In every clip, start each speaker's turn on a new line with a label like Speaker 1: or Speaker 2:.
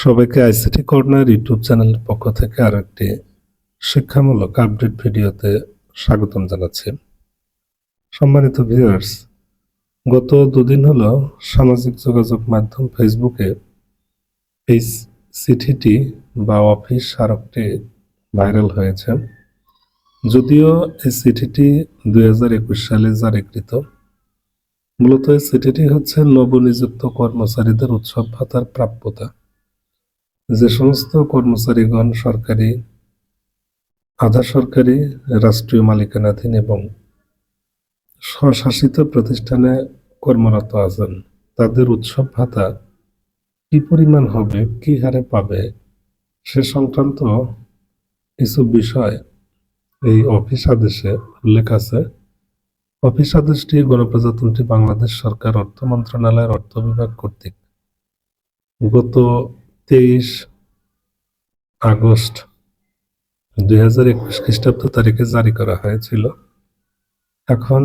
Speaker 1: সবাইকে ICT corner YouTube চ্যানেলের পক্ষ থেকে আরো একটি শিক্ষামূলক আপডেট ভিডিওতে স্বাগতম জানাচ্ছি। সম্মানিত ভিউয়ার্স, গত দুদিন হলো সামাজিক যোগাযোগ মাধ্যম ফেসবুকে এই চিঠিটি বা অফিস স্মারকটি ভাইরাল হয়েছে। যদিও এই চিঠিটি 2021 সালে জারিকৃত। মূলত এই চিঠিটি হচ্ছে নবনিযুক্ত কর্মচারীদের উৎসব ভাতার প্রাপ্যতা। যে সমস্ত কর্মচারীগণ সরকারি, আধা সরকারি, রাষ্ট্রীয় মালিকানাধীন এবং স্বশাসিত প্রতিষ্ঠানে কর্মরত আছেন, তাদের উৎসব ভাতা কি পরিমাণ হবে, কি হারে পাবে, সে সংক্রান্ত কিছু বিষয় এই অফিস আদেশে উল্লেখ আছে। অফিস আদেশটি গণপ্রজাতন্ত্রী বাংলাদেশ সরকার অর্থ মন্ত্রণালয়ের অর্থ বিভাগ কর্তৃক গত 23 আগস্ট 2021 খ্রিস্টাব্দ তারিখে জারি করা হয়েছিল। এখন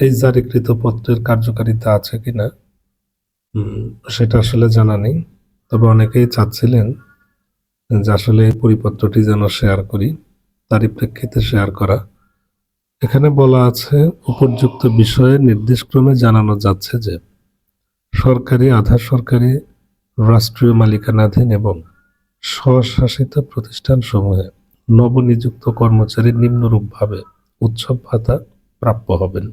Speaker 1: এই জারিকৃত পত্রের কার্যকারিতা আছে কিনা সেটা আসলে জানা নেই। তবে অনেকেই চাচ্ছিলেন যে আসলে এই পরিপত্রটি যেন শেয়ার করি, তারই প্রেক্ষিতে শেয়ার করা। এখানে বলা আছে, উপযুক্ত বিষয়ে নির্দেশক্রমে জানানো যাচ্ছে যে সরকারি, আধা সরকারি, রাষ্ট্রীয় মালিকানাধীন এবং স্বশাসিত প্রতিষ্ঠানসমূহে নবনিযুক্ত কর্মচারী নিম্নরূপভাবে উৎসব ভাতা প্রাপ্য হবেন।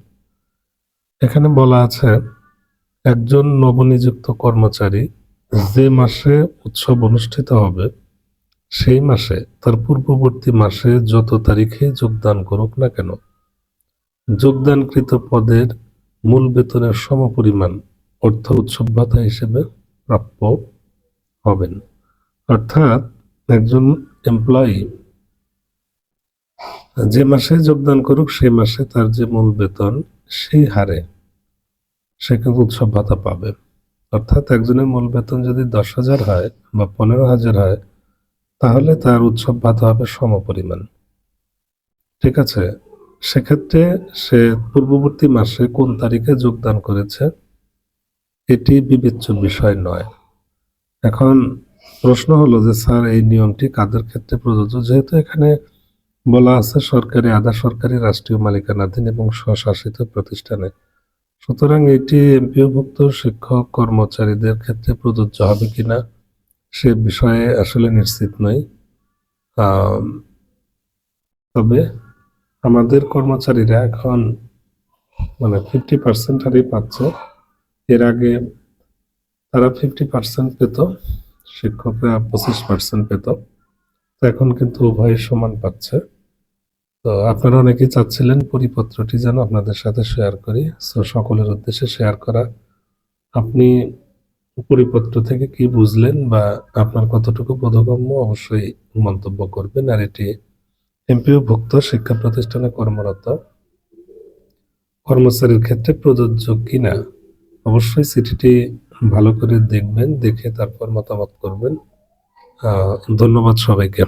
Speaker 1: এখানে বলা আছে, একজন নবনিযুক্ত কর্মচারী যে মাসে উৎসব অনুষ্ঠিত হবে সেই মাসে তার পূর্ববর্তী মাসে যত তারিখে যোগদান করুক না কেন, যোগদানকৃত পদের মূল বেতনের সমপরিমাণ অর্থ উৎসব ভাতা হিসেবে প্রাপ্য হবেন। অর্থাৎ একজন এমপ্লয়ি যে মাসে যোগদান করুক সেই মাসে তার যে মূল বেতন সেই হারে সে কিন্তু উৎসব ভাতা পাবে। অর্থাৎ একজনের মূল বেতন যদি 10,000 হয় বা 15,000 হয়, তাহলে তার উৎসব ভাতা হবে সমপরিমাণ। ঠিক আছে, সেক্ষেত্রে সে পূর্ববর্তী মাসে কোন তারিখে যোগদান করেছে এটি বিবেচ্য বিষয় নয়। এখন প্রশ্ন হলো যে স্যার, এই নিয়মটি কাদের ক্ষেত্রে প্রযোজ্য? যেহেতু এখানে বলা আছে সরকারি, আধা সরকারি, রাষ্ট্রীয় মালিকানাধীন এবং স্বশাসিত প্রতিষ্ঠানে, সুতরাং এটি এমপিওভুক্ত শিক্ষক কর্মচারীদের ক্ষেত্রে প্রযোজ্য হবে কিনা সে বিষয়ে আসলে নিশ্চিত নই। তবে আমাদের কর্মচারীরা এখন 50% হারেই পাচ্ছে। এর আগে তারা 50% পেত, শিক্ষকরা 25% পেত, এখন কিন্তু উভয় সমান পাচ্ছে। তো আপনারা অনেকেই চাচ্ছিলেন পরিপত্রটি যেন আপনাদের সাথে শেয়ার করি, সো সকলের উদ্দেশ্যে শেয়ার করা। আপনি পরিপত্র থেকে কি বুঝলেন বা আপনার কতটুকু বোধগম্য অবশ্যই মন্তব্য করবেন। আর এটি এমপিওভুক্ত শিক্ষা প্রতিষ্ঠানে কর্মরত কর্মচারীর ক্ষেত্রে প্রযোজ্য কিনা অবশ্যই চিঠিটি ভালো করে দেখবেন, দেখে তারপর মতামত করবেন। ধন্যবাদ সবাইকে।